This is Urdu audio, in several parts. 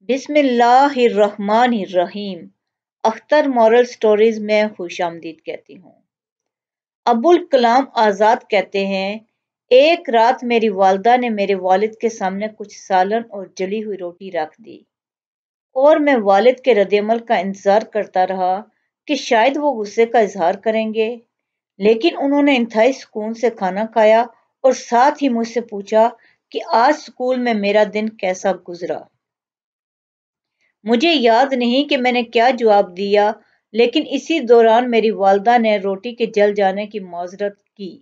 بسم اللہ الرحمن الرحیم۔ اختر مورل سٹوریز میں خوش آمدید کہتی ہوں۔ ابوالکلام آزاد کہتے ہیں، ایک رات میری والدہ نے میرے والد کے سامنے کچھ سالن اور جلی ہوئی روٹی رکھ دی اور میں والد کے رد عمل کا انتظار کرتا رہا کہ شاید وہ غصے کا اظہار کریں گے، لیکن انہوں نے انتہائی سکون سے کھانا کھایا اور ساتھ ہی مجھ سے پوچھا کہ آج اسکول میں میرا دن کیسا گزرا۔ مجھے یاد نہیں کہ میں نے کیا جواب دیا، لیکن اسی دوران میری والدہ نے روٹی کے جل جانے کی معذرت کی۔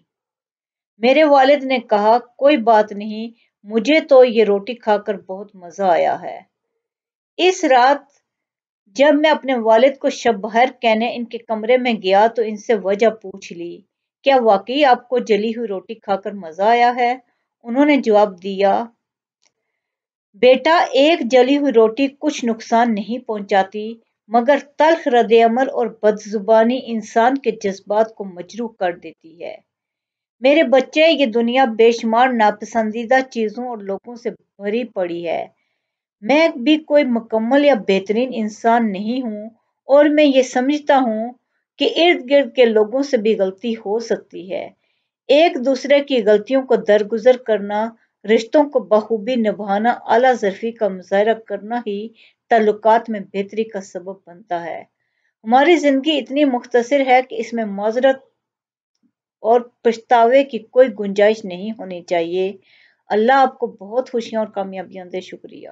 میرے والد نے کہا، کوئی بات نہیں، مجھے تو یہ روٹی کھا کر بہت مزہ آیا ہے۔ اس رات جب میں اپنے والد کو شب بخیر کہنے ان کے کمرے میں گیا تو ان سے وجہ پوچھ لی، کیا واقعی آپ کو جلی ہوئی روٹی کھا کر مزہ آیا ہے؟ انہوں نے جواب دیا، بیٹا، ایک جلی ہوئی روٹی کچھ نقصان نہیں پہنچاتی، مگر تلخ رد عمل اور بدزبانی انسان کے جذبات کو مجروح کر دیتی ہے۔ میرے بچے، یہ دنیا بے شمار ناپسندیدہ چیزوں اور لوگوں سے بھری پڑی ہے۔ میں بھی کوئی مکمل یا بہترین انسان نہیں ہوں اور میں یہ سمجھتا ہوں کہ ارد گرد کے لوگوں سے بھی غلطی ہو سکتی ہے۔ ایک دوسرے کی غلطیوں کو درگزر کرنا، رشتوں کو بخوبی نبھانا، اعلیٰ ظرفی کا مظاہرہ کرنا ہی تعلقات میں بہتری کا سبب بنتا ہے۔ ہماری زندگی اتنی مختصر ہے کہ اس میں معذرت اور پچھتاوے کی کوئی گنجائش نہیں ہونی چاہیے۔ اللہ آپ کو بہت خوشیاں اور کامیابیاں دے۔ شکریہ۔